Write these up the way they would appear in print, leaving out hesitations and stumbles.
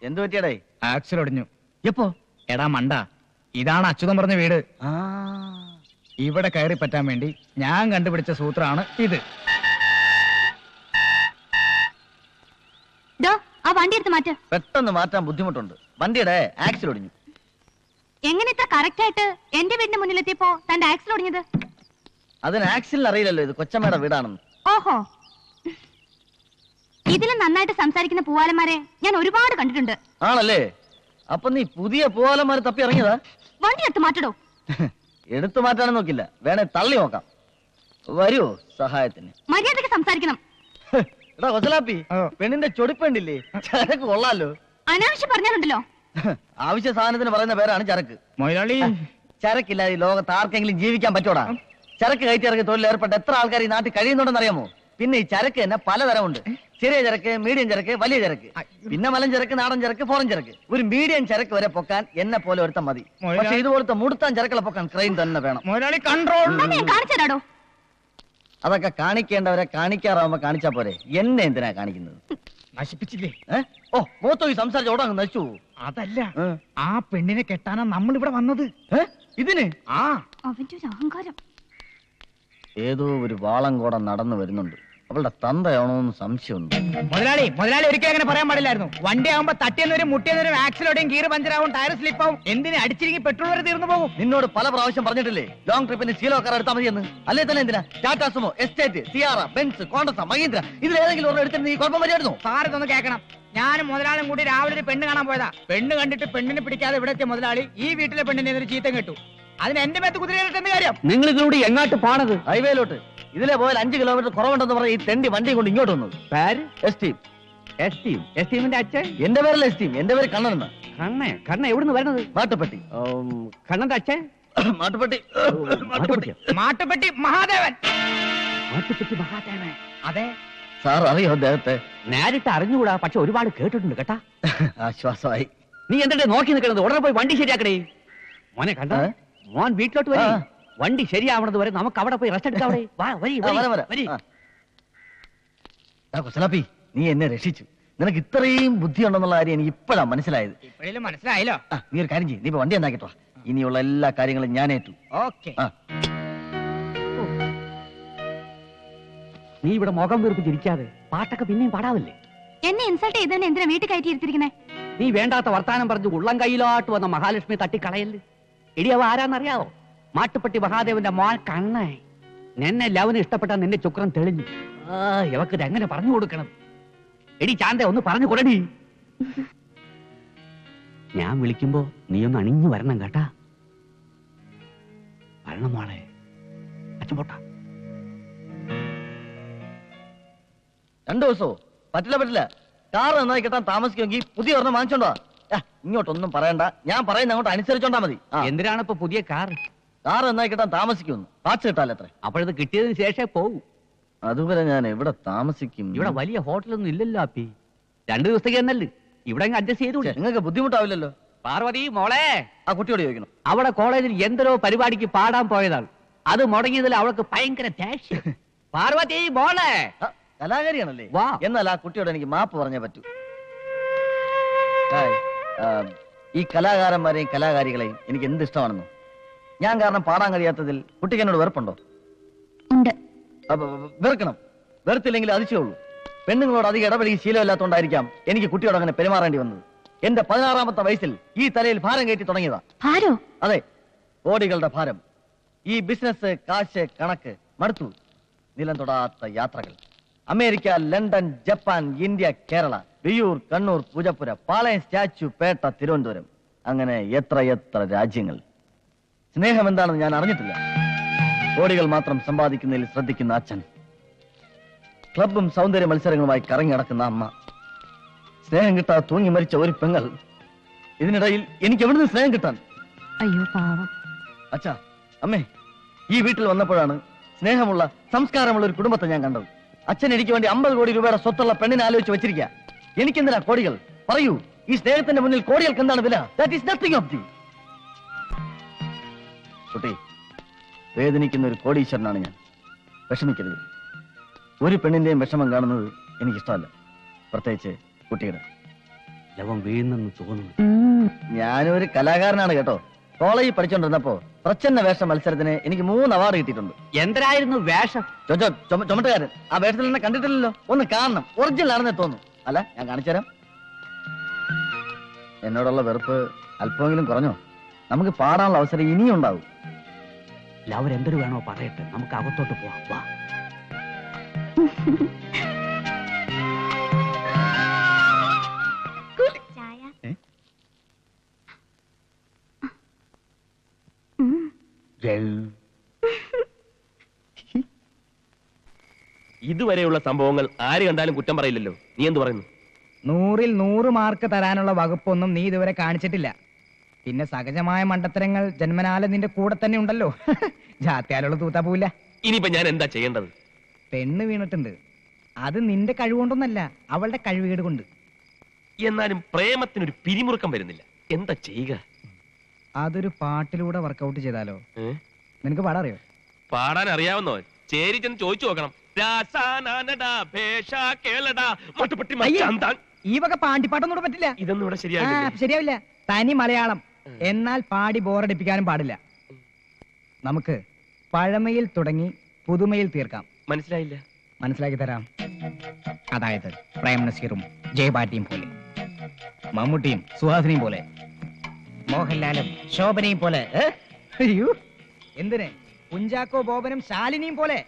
എന്ത് പറ്റിയടേ? ആക്സിൽ ഒടിഞ്ഞു. എപ്പോ? എടാ മണ്ട, ഇതാണ് അച്യുതം പറഞ്ഞ വീട്. ഇവിടെ കയറി പറ്റാൻ വേണ്ടി ഞാൻ കണ്ടുപിടിച്ച സൂത്രമാണ് ഇത്. ആ വണ്ടി എടുത്ത് മാറ്റ്. പെട്ടെന്ന് മാറ്റാൻ ബുദ്ധിമുട്ടുണ്ട്. വണ്ടിയുടെ ആക്സിൽ ഒടിഞ്ഞു. എങ്ങനെ ഇത്ര കറക്റ്റ് ആയിട്ട് എന്റെ വീടിന്റെ മുന്നിലെത്തിയപ്പോ തന്റെ ആക്സിൽ ഒടിഞ്ഞത്? അതിന് ആക്സിലിന് അറിയില്ലല്ലോ ഇത് കൊച്ചമ്മയുടെ വീടാണെന്ന്. ഓഹോ, ഇതിലും നന്നായിട്ട് സംസാരിക്കുന്ന പൂവാലന്മാരെ ഞാൻ ഒരുപാട് കണ്ടിട്ടുണ്ട്. ആണല്ലേ? അപ്പൊ നീ പുതിയ പൂവാലന്മാരെ തപ്പി ഇറങ്ങിയതാ? വണ്ടി എടുത്ത് മാറ്റടോ. എടുത്തു മാറ്റാനും നോക്കില്ല, വേണേ തള്ളി നോക്കാം. വരൂ സഹായത്തിന്. മര്യാദക്ക് സംസാരിക്കണം. എടാ കൊച്ചലാപ്പി, പെണ്ണിന്റെ ചൊടിപ്പുണ്ടില്ലേ? ചരക്ക് കൊള്ളാലോ. അനാവശ്യം പറഞ്ഞാലുണ്ടല്ലോ. ആവശ്യ സാധനത്തിന് പറയുന്ന പേരാണ് ചരക്ക്. മൊയ്ലാളി, ചരക്കില്ലാതെ ഈ ലോകത്ത് ആർക്കെങ്കിലും ജീവിക്കാൻ പറ്റൂടാ? ചരക്ക് കയറ്റി ഇറക്കി തൊഴിൽ ഏർപ്പെട്ട എത്ര ആൾക്കാർ ഈ നാട്ടിൽ കഴിയുന്നുണ്ടെന്ന് അറിയാമോ? പിന്നെ ഈ ചരക്ക് തന്നെ പലതരമുണ്ട്. ചെറിയ ചരക്ക്, മീഡിയം ചരക്ക്, വലിയ ചരക്ക്, പിന്നെ മലം ചരക്ക്, നാടൻ ചരക്ക്, ഫോറൻ ചരക്ക്. ഒരു മീഡിയം ചരക്ക് വരെ പൊക്കാൻ എന്നെ പോലെ ഒരുത്തം മതി. പക്ഷെ ഇതുപോലത്തെ മുടുത്താൻ ചരക്കുകളെ പൊക്കാൻ ക്രെയിൻ തന്നെ വേണം. മൊയ്ലാളി കൺട്രോൾ. കാണിച്ചോ. അതൊക്കെ കാണിക്കേണ്ടവരെ കാണിക്കാറാവുമ്പോ കാണിച്ചാ പോരെ. എന്നെ എന്തിനാ കാണിക്കുന്നത്? നശിപ്പിച്ചില്ലേ? ഓ മൂത്തോ ഈ സംസാരിച്ച ഓടങ്ങ് നശിച്ചു. അതല്ല, ആ പെണ്ണിനെ കെട്ടാനാ നമ്മൾ ഇവിടെ വന്നത്. ഇതിന് അവന്റെ ഒരു അഹങ്കാരം. ഏതോ ഒരു വാളങ്കോടം നടന്നു വരുന്നുണ്ട്. അവളുടെ തന്തയാണോന്ന് സംശയമുണ്ട്. മുതലാളി ഒരിക്കലും അങ്ങനെ പറയാൻ പാടില്ലായിരുന്നു. വണ്ടി ആകുമ്പോ തട്ടിയെന്നൊരു മുട്ടിയെന്നൊരു ആക്സിലോടെയും ഗീർ പഞ്ചറാവും, ടയർ സ്ലിപ്പാവും, എന്തിന് അടിച്ചിരിക്കും പെട്രോൾ വരെ തീർന്നു പോകും. നിന്നോട് പല പ്രാവശ്യം പറഞ്ഞിട്ടില്ലേ ലോങ് ട്രിപ്പിന് ശീലോ കാർ എടുത്താൽ മതിയെന്ന്? അല്ലേ തന്നെ എന്തിനാ Tata Sumo, Estate, Sierra, Benz, Contessa, Mahindra ഇതിലേതെങ്കിലും ഒരെണ്ണം എടുത്തിട്ട് നീ കുഴപ്പം വരികയായിരുന്നു? സാർ ഇതൊന്ന് കേൾക്കണം. ഞാനും മുതലാളിയും കൂടി രാവിലെ ഒരു പെണ്ണ് കാണാൻ പോയതാ. പെണ്ണ് കണ്ടിട്ട് പെണ്ണിനെ പിടിക്കാതെ ഇവിടെ എത്തിയ മുതലാളി ഈ വീട്ടിലെ പെണ്ണിനെ ഒരു ചീത്തം കേട്ടു. അതിന് എന്റെ മേത്ത് കുതിരയിട്ടെന്ന് കാര്യം. നിങ്ങൾ ഇതിലൂടെ എങ്ങോട്ട് പോണത്? ഹൈവേയിലോട്ട്. ഇതിലെ പോയാൽ 5 കിലോമീറ്റർ കുറവുണ്ടെന്ന് പറഞ്ഞ ഈ തെണ്ടി വണ്ടി കൊണ്ട് ഇങ്ങോട്ട് വന്നത്. എസ്റ്റീമിന്റെ അച്ഛൻ? എന്റെ പേരല്ല എസ്റ്റീം, എന്റെ പേര് കണ്ണൻ. കണ്ണ എവിടുന്ന് വരുന്നത്? മാട്ടുപ്പെട്ടി. കണ്ണന്റെ അച്ഛൻ? മാട്ടുപ്പെട്ടി മഹാദേവൻ. മാട്ടുപ്പെട്ടി മഹാദേവൻ? അതെ സാർ അറിയോ അദ്ദേഹത്തെ? നേരിട്ട് അറിഞ്ഞുകൂടാ, പക്ഷെ ഒരുപാട് കേട്ടിട്ടുണ്ട് കേട്ടാ. ആശ്വാസമായി. നീ എന്തിട്ട് നോക്കി നിൽക്കണത്? ഉടനെ പോയി വണ്ടി ശരിയാക്കണേ. മോനെ കണ്ട, മോൻ വീട്ടിലോട്ട് വരി. വണ്ടി ശരിയാവണത് വരെ നമുക്ക് അവിടെ പോയി റെസ്റ്റ് എടുക്കാം. കൊച്ചലാപ്പി, നീ എന്നെ രക്ഷിച്ചു. നിനക്ക് ഇത്രയും ബുദ്ധിയുണ്ടെന്നുള്ള കാര്യം എനിക്ക് ഇപ്പോഴാണ് മനസ്സിലായത്. മനസ്സിലായല്ലോ. നീ ഒരു കാര്യം ചെയ്യും, നീ ഇപ്പൊ വണ്ടി എന്നാക്കിട്ടോ. ഇനിയുള്ള എല്ലാ കാര്യങ്ങളും ഞാൻ ഏറ്റു. നീ ഇവിടെ മുഖം വീർപ്പിച്ചിരിക്കാതെ പാട്ടൊക്കെ പിന്നെയും പാടാവില്ലേ? എന്നെ ഇൻസൾട്ട് ചെയ്തന്നെ എന്തിനാ വീട്ടിൽ കയറ്റി ഇരുത്തിരിക്കണേ? നീ വേണ്ടാത്ത വർത്താനം പറഞ്ഞു ഉള്ളം കയ്യിലോട്ട് വന്ന മഹാലക്ഷ്മി തട്ടിക്കളയല്ലേ. ഇടിയവ ആരാന്നറിയാവോ? മാട്ടുപ്പെട്ടി മഹാദേവന്റെ മോൻ കണ്ണേ. നിന്നെ ലവന് ഇഷ്ടപ്പെട്ട നിന്റെ ചുക്രം തെളിഞ്ഞു. ഇവക്ക് എങ്ങനെ പറഞ്ഞു കൊടുക്കണം? എടി ചാന്ത, ഒന്ന് പറഞ്ഞു കൊടുടി. ഞാൻ വിളിക്കുമ്പോ നീ ഒന്ന് അണിഞ്ഞു വരണം കേട്ടാ. വരണം മോളെ. അച്ഛൻ പോട്ടാ. 2 ദിവസമോ? പറ്റില്ല. കാർ നന്നായി കിട്ടാൻ താമസിക്കുമെങ്കിൽ പുതിയ ഒരെണ്ണം വാങ്ങിച്ചോണ്ടോ. ഇങ്ങോട്ടൊന്നും പറയണ്ട, ഞാൻ പറയുന്ന അങ്ങോട്ട് അനുസരിച്ചോണ്ടാ മതി. എന്തിനാണ് ഇപ്പൊ പുതിയ കാർ നന്നായി കിട്ടാൻ താമസിക്കുമെന്ന്. പാച്ച് കിട്ടാലത്ര. അപ്പോഴത് കിട്ടിയതിന് ശേഷമേ പോകൂ. അതുവരെ ഞാൻ എവിടെ താമസിക്കും? ഇവിടെ വലിയ ഹോട്ടലൊന്നും ഇല്ലല്ലോ അപ്പി. 2 ദിവസത്തേക്ക് എന്നല്ലേ ഇവിടെ അഡ്ജസ്റ്റ് ചെയ്തു. നിങ്ങൾക്ക് ബുദ്ധിമുട്ടാവില്ലല്ലോ. പാർവതി മോളെ, ആ കുട്ടിയോട് ചോദിക്കണം. അവിടെ കോളേജിൽ എന്തോ പരിപാടിക്ക് പാടാൻ പോയതാണ്. അത് മുടങ്ങിയതിൽ അവൾക്ക് ഭയങ്കര ദേഷ്യം. പാർവതി മോളെ. കലാകാരിയാണല്ലേ? എന്നാൽ ആ കുട്ടിയോട് എനിക്ക് മാപ്പ് പറഞ്ഞേ പറ്റൂ. ഈ കലാകാരന്മാരെയും കലാകാരികളെയും എനിക്ക് എന്ത് ഇഷ്ടമാണെന്നോ. ഞാൻ കാരണം പാടാൻ കഴിയാത്തതിൽ കുട്ടിക്ക് എന്നോട് വെറുപ്പുണ്ടോ? വെറുക്കണം. വെറുത്തില്ലെങ്കിൽ അതിശയുള്ളൂ. പെണ്ണുങ്ങളോട് അധികം ഇടപെടുകയും ശീലമില്ലാത്തതുകൊണ്ടായിരിക്കാം എനിക്ക് കുട്ടിയോട് അങ്ങനെ പെരുമാറേണ്ടി വന്നത്. എന്റെ 16-ാമത്തെ വയസ്സിൽ ഈ തലയിൽ ഭാരം കയറ്റി തുടങ്ങിയതാ. അതെ, കോടികളുടെ ഭാരം. ഈ ബിസിനസ്, കാശ്, കണക്ക് മടുത്തു. നിലം തൊടാത്ത യാത്രകൾ. America, London, Japan, India, Kerala, Viyyur, Kannur, Poojappura, Palayam, Statue, Pettah, Thiruvananthapuram, അങ്ങനെ എത്ര രാജ്യങ്ങൾ. സ്നേഹം എന്താണെന്ന് ഞാൻ അറിഞ്ഞിട്ടില്ല. കോടികൾ മാത്രം സമ്പാദിക്കുന്നതിൽ ശ്രദ്ധിക്കുന്ന അച്ഛൻ, ക്ലബും സൗന്ദര്യ മത്സരങ്ങളുമായി കറങ്ങി നടക്കുന്ന അമ്മ, സ്നേഹം കിട്ടാതെ തൂങ്ങി മരിച്ച ഒരു പെങ്ങൾ. ഇതിനിടയിൽ എനിക്ക് എവിടുന്ന് സ്നേഹം കിട്ടാൻ? അയ്യോ പാവം. അച്ഛാ, അമ്മേ, ഈ വീട്ടിൽ വന്നപ്പോഴാണ് സ്നേഹമുള്ള, സംസ്കാരമുള്ള ഒരു കുടുംബത്തെ ഞാൻ കണ്ടത്. അച്ഛൻ എനിക്ക് വേണ്ടി 50 കോടി രൂപയുടെ സ്വത്തുള്ള പെണ്ണിനെ ആലോചിച്ച് വെച്ചിരിക്കുക. എനിക്കെന്തിനാ കോടികൾ? പറയൂ, ഈ സ്നേഹത്തിന്റെ മുന്നിൽ കോടികൾക്ക് എന്താണ് വില? That is nothing of the. കുട്ടി, വേദനിക്കുന്ന ഒരു കോടീശ്വരനാണ് ഞാൻ. വിഷമിക്കരുത്. ഒരു പെണ്ണിന്റെയും വിഷമം കാണുന്നത് എനിക്കിഷ്ടമല്ല, പ്രത്യേകിച്ച് കുട്ടിയുടെ. ലവൻ വീഴുന്നെന്ന് തോന്നുന്നു. ഞാനൊരു കലാകാരനാണ് കേട്ടോ. കോളേജിൽ പഠിച്ചോണ്ടിരുന്നപ്പോ പ്രച്ഛന്ന വേഷ മത്സരത്തിന് എനിക്ക് 3 അവാർഡ് കിട്ടിയിട്ടുണ്ട്. എന്തരായിരുന്നു വേഷം? ചുമട്ടുകാരൻ. ആ വേഷത്തിൽ എന്നെ കണ്ടിട്ടില്ലല്ലോ. ഒന്ന് കാണണം, ഒറിജിനൽ ആണെന്നേ തോന്നുന്നു. അല്ല, ഞാൻ കാണിച്ചുതരാം. എന്നോടുള്ള വെറുപ്പ് അല്പമെങ്കിലും കുറഞ്ഞോ? നമുക്ക് പാടാനുള്ള അവസരം ഇനിയും ഉണ്ടാവും. ലവൻ എന്തൊരു വേണോ പറയട്ടെ, നമുക്ക് അകത്തോട്ട് പോവാം. വാ. ഇതുവരെയുള്ള സംഭവങ്ങൾ ആര് കണ്ടാലും കുറ്റം പറയില്ലല്ലോ. നീ എന്ത് പറയുന്നു? 100-ൽ 100 മാർക്ക് തരാനുള്ള വകുപ്പൊന്നും നീ ഇതുവരെ കാണിച്ചിട്ടില്ല. പിന്നെ സഹജമായ മണ്ടത്തരങ്ങൾ ജന്മനാല നിന്റെ കൂടെ തന്നെ ഉണ്ടല്ലോ. ജാത്യാലുള്ള തൂത്താ പോവില്ല. ഇനിയിപ്പോ ഞാൻ എന്താ ചെയ്യേണ്ടത്? പെണ്ണ് വീണിട്ടുണ്ട്. അത് നിന്റെ കഴിവുകൊണ്ടൊന്നല്ല, അവളുടെ കഴിവുകേട് കൊണ്ട്. എന്നാലും പ്രേമത്തിനൊരു പിരിമുറുക്കം വരുന്നില്ല. എന്താ ചെയ്യുക? അതൊരു പാട്ടിലൂടെ വർക്കൗട്ട് ചെയ്താലോ? നിനക്ക് പാടാറിയോ? പാടാൻ അറിയാവുന്നോ? ചേരി ചെന്ന് ചോദിച്ചു നോക്കണം. ഈ വക പാണ്ടിപ്പാട്ടൊന്നും പറ്റില്ല. ഇതൊന്നും ഇവിടെ ശരിയാവില്ല. ശരിയാവില്ല. തനി മലയാളം. എന്നാൽ പാടി ബോറടിപ്പിക്കാനും പാടില്ല. നമുക്ക് പഴമയിൽ തുടങ്ങി പുതുമയിൽ തീർക്കാം. മനസ്സിലായില്ല. മനസ്സിലാക്കി തരാം. അതായത് പ്രേം നസീറും ജയഭാട്ടിയും പോലെ, മമ്മൂട്ടിയും സുഹാസിനിയും പോലെ, മോഹൻലാലും ശോഭനയും പോലെ. അയ്യോ, എന്തിന് കുഞ്ചാക്കോ ബോബനും ശാലിനിയും പോലെ.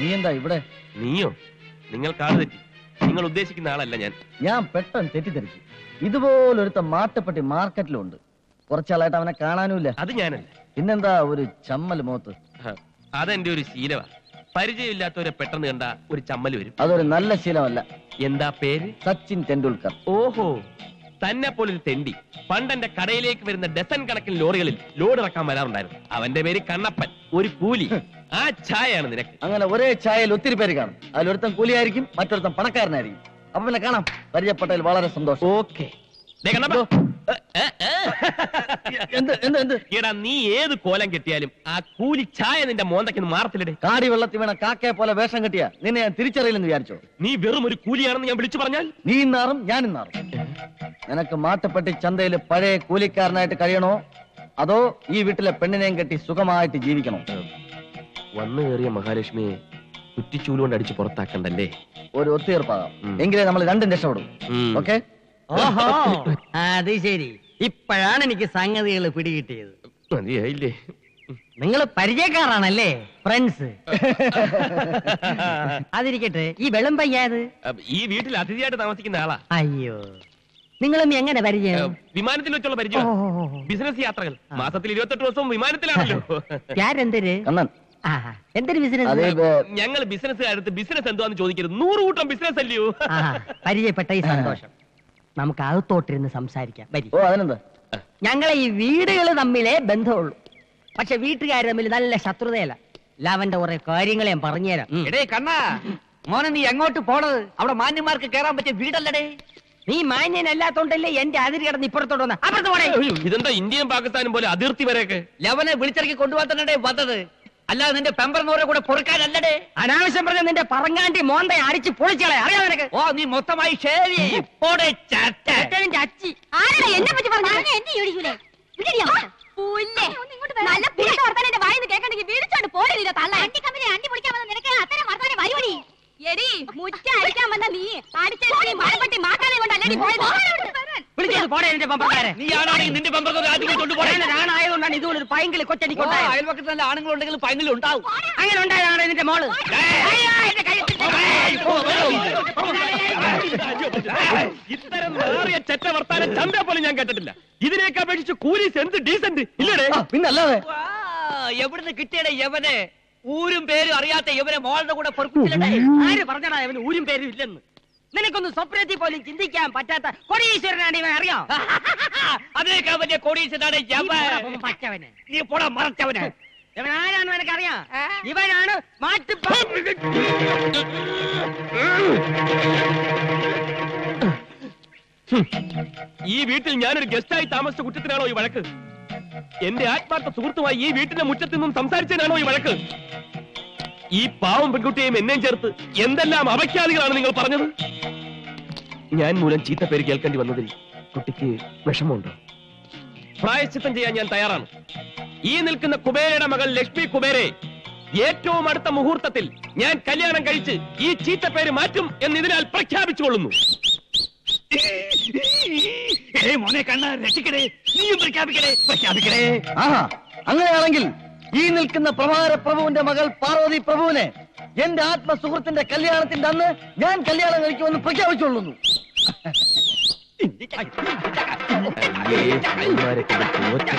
നീ എന്താ ഇവിടെ? നീയോ? നിങ്ങൾ കാട് തെറ്റി. നിങ്ങൾ ഉദ്ദേശിക്കുന്ന ആളല്ല ഞാൻ. ഞാൻ പെട്ടെന്ന് തെറ്റിദ്ധരിച്ചു. ഇതുപോലൊരുത്ത മാട്ടുപ്പെട്ടി മാർക്കറ്റിലുണ്ട്. കുറച്ചാളായിട്ട് അവനെ കാണാനുമില്ല. അത് ഞാനല്ല. പിന്നെന്താ ഒരു ചമ്മൽ മുഖത്ത്? അതെന്റെ ഒരു ശീലമാ. പരിചയമില്ലാത്തവരെ പെട്ടെന്ന് കണ്ട ഒരു ചമ്മൽ വരും. അതൊരു നല്ല ശീലമല്ല. എന്താ പേര്? സച്ചിൻ ടെണ്ടുൽക്കർ. ഓഹോ, തന്നെ പോലൊരു തെണ്ടി പണ്ട് എന്റെ കടയിലേക്ക് വരുന്ന ഡസൻ കണക്കിന് ലോറികളിൽ ലോഡ് ഇറക്കാൻ വരാറുണ്ടായിരുന്നു. അവന്റെ പേര് കണ്ണപ്പൻ, ഒരു കൂലി. ആ ചായയാണ് നിനക്ക്. അങ്ങനെ ഒരേ ചായയിൽ ഒത്തിരി പേര് കാണും. അതിലൊരുത്തൻ കൂലിയായിരിക്കും, മറ്റൊരുത്തൻ പണക്കാരനായിരിക്കും. അപ്പൊ പിന്നെ കാണാം. പരിചയപ്പെട്ടതിൽ വളരെ സന്തോഷം. ഓക്കെ. എടാ, നീ ഏത് കോലം കെട്ടിയാലും ആ കൂലി ചായ നിന്റെ മോന്തയ്ക്ക് മാറത്തില്ലേ? കാടി വെള്ളത്തിൽ വീണ കാക്കയെ പോലെ വേഷം കെട്ടിയ നിന്നെ ഞാൻ തിരിച്ചറിയില്ലെന്ന് വിചാരിച്ചോ? നീ വെറും ഒരു കൂലിയാണെന്ന് ഞാൻ വിളിച്ചു പറഞ്ഞാൽ നീ ഇന്നാറും ഞാൻ ഇന്നാറും. നിനക്ക് മാട്ടുപ്പെട്ടി ചന്തയിൽ പഴയ കൂലിക്കാരനായിട്ട് കഴിയണോ, അതോ ഈ വീട്ടിലെ പെണ്ണിനെയും കെട്ടി സുഖമായിട്ട് ജീവിക്കണോ? വന്നു കയറിയ മഹാലക്ഷ്മിയെ കുറ്റിച്ചൂലുകൊണ്ട് അടിച്ച് പുറത്താക്കണ്ടല്ലേ? ഒരു ഒത്തുതീർപ്പാകാം. എങ്കിലേ നമ്മൾ രണ്ടും രക്ഷപ്പെടും. ഓക്കെ? ഓഹോ, അത് ശരി. ഇപ്പോഴാണ് എനിക്ക് സംഗതികൾ പിടികിട്ടിയത്. മതിയായില്ലേ? നിങ്ങൾ പരിചയക്കാരാണല്ലേ, ഫ്രണ്ട്സ്? അതിരിക്കട്ടെ, ഈ വെള്ളം പയ്യാത് ഈ വീട്ടിൽ അതിഥിയായിട്ട് താമസിക്കുന്ന ആളാ. അയ്യോ, നിങ്ങളും എങ്ങനെ പരിചയം? വിമാനത്തിൽ വെച്ചുള്ള പരിചയം. ബിസിനസ് യാത്രകൾ. മാസത്തിൽ 28 ദിവസവും വിമാനത്തിലാണല്ലോ. എന്തൊരു കണ്ണൻ, എന്തൊരു ബിസിനസ്? ഞങ്ങൾ ബിസിനസ്സുകാരത്ത് ബിസിനസ് എന്തുവാന്ന് ചോദിക്കരുത്. 100 കൂട്ടം ബിസിനസ് അല്ലയോ? പരിചയപ്പെട്ട ഈ സന്തോഷം. നമുക്ക് അകത്തോട്ടിരുന്ന് സംസാരിക്കാം. വരി. ഓ അതിനെന്താ? ഞങ്ങളെ ഈ വീടുകൾ തമ്മിലേ ബന്ധമുള്ളൂ. പക്ഷെ വീട്ടുകാർ തമ്മിൽ നല്ല ശത്രുതയല്ല. ലാവന്റെ കുറെ കാര്യങ്ങൾ ഞാൻ പറഞ്ഞുതരാം. എടേ കണ്ണാ, മോനെ നീ എങ്ങോട്ട് പോണത്? അവിടെ മാന്യന്മാർക്ക് കേറാൻ പറ്റിയ വീടല്ലടേ. നീ മാന്യനല്ലാത്തോണ്ടല്ലേ എന്റെ അതിര് കിടന്ന് ഇപ്പുറത്തോട്ട് വന്ന. അപ്പുറത്ത് പോണേ. ഇതെന്താ ഇന്ത്യയും പാകിസ്ഥാനും പോലെ അതിർത്തി വരെയൊക്കെ? ലവനെ വിളിച്ചിറക്കി കൊണ്ടുപോകാൻ തന്നെ വന്നത്, അല്ലാതെ നിന്റെ പെമ്പറിനോരെ കൂടെ പൊറുക്കാനല്ലടേ. അനാവശ്യം പറഞ്ഞ നിന്റെ പറങ്ങാണ്ടി മോന്തെ അടിച്ച് പൊളിച്ചളെ. അറിയാം നിനക്ക്? ഓ, നീ മൊത്തമായി ഷേവ് അച്ചി ആരാ എന്നെ പറ്റി പറഞ്ഞു? എന്നെ യോടിക്കൂലേ? നല്ല പുളിച്ച വർത്താനം വായിന്ന് കേൾക്കണ്ടെങ്കിൽ വീടിച്ചോണ്ട് പോരില്ല. തള്ള അണ്ടി കമ്പനി അണ്ടി പൊളിക്കാൻ വന്ന നിനക്ക് അത്തരം വർത്താനം വരുവടി. എടി മുറ്റ അടിക്കാൻ വന്ന നീ അടിച്ചടി മഴപ്പെട്ടി മാറ്റാനെ കൊണ്ടല്ലേ പോയത്? വിളിച്ചോണ്ട് പോടേ നിന്റെ പെമ്പറക്കാരെ. നീ ആണാണെങ്കിൽ നിന്റെ പെമ്പറൊക്കെ ആദ്യം കൊണ്ടുപോകണേ. ആണായതുകൊണ്ടാണ് ഇതുപോലെ ഒരു പൈങ്കിളി കൊച്ചടിക്കൊണ്ടായ. അയൽവക്കത്ത് നല്ല ആണുങ്ങളുണ്ടെങ്കിൽ പൈങ്കിളി ഉണ്ടാവും. അങ്ങനെ ഉണ്ടായതാണ് നിന്റെ മോള്. ഇത്തരം മാറിയ ചെറ്റ വർത്താനം ചന്ത പോലും ഞാൻ കേട്ടിട്ടില്ല. ഇതിനേക്ക് അപേക്ഷിച്ച് കൂലീസ് എന്ത് ഡീസന്റ് ഇല്ലടേ? പിന്നല്ലാതെ. എവിടുന്ന് കിട്ടിയടേ യവനെ? ഊരും പേരും അറിയാത്ത യവനെ മോളുടെ കൂടെ പൊറുപ്പിച്ചില്ലേ? ആര് പറഞ്ഞടാ അവന് ഊരും പേരും ഇല്ലെന്ന്? നിനക്കൊന്നും സ്വപ്നത്തിൽ പോലും ചിന്തിക്കാൻ പറ്റാത്ത കോടീശ്വരനാണ് ഇവൻ. അറിയാം? അതിനേക്കാൾ വലിയ കോടീശ്വരനാണ് യവൻ. പറ്റവന്. നീ പോടാ മറച്ചവനെ. ഇവൻ ആരാണെന്ന് എനിക്കറിയാം. ഇവനാണ് ഈ വീട്ടിൽ ഞാനൊരു ഗസ്റ്റായി താമസിച്ച കുറ്റത്തിനാണോ ഈ വഴക്ക്? എന്റെ ആത്മാർത്ഥ സുഹൃത്തുമായി ഈ വീട്ടിന്റെ മുറ്റത്ത് നിന്നും സംസാരിച്ചതിനാണോ ഈ വഴക്ക്? ഈ പാവം പെൺകുട്ടിയെയും എന്നെയും ചേർത്ത് എന്തെല്ലാം അപഖ്യാതികളാണ് നിങ്ങൾ പറഞ്ഞത്? ഞാൻ മൂലം ചീത്ത പേര് കേൾക്കേണ്ടി വന്നതിൽ കുട്ടിക്ക് വിഷമമുണ്ടോ? പ്രായശ്ചിത്തം ചെയ്യാൻ ഞാൻ തയ്യാറാണ്. ഈ നിൽക്കുന്ന കുബേരയുടെ മകൾ ലക്ഷ്മി കുബേരെ ഏറ്റവും അടുത്ത മുഹൂർത്തത്തിൽ ഞാൻ കല്യാണം കഴിച്ച് ഈ ചീത്ത പേര് മാറ്റും എന്ന് ഇതിനാൽ പ്രഖ്യാപിച്ചുകൊള്ളുന്നു. മോനെ കണ്ണ രക്ഷിക്കടേ, നീയും പ്രഖ്യാപിക്കടേ, പ്രഖ്യാപിക്കടേ. ആഹാ, അങ്ങനെയാണെങ്കിൽ ഈ നിൽക്കുന്ന പ്രഭാര പ്രഭുവിന്റെ മകൾ പാർവതി പ്രഭുവിനെ എന്റെ ആത്മസുഹൃത്തിന്റെ കല്യാണത്തിന്റെ അന്ന് ഞാൻ കല്യാണം കഴിക്കുമെന്ന് പ്രഖ്യാപിച്ചുകൊള്ളുന്നു. അയ്യേ, ചങ്ങായിമാരെ കൊണ്ട് തോറ്റു.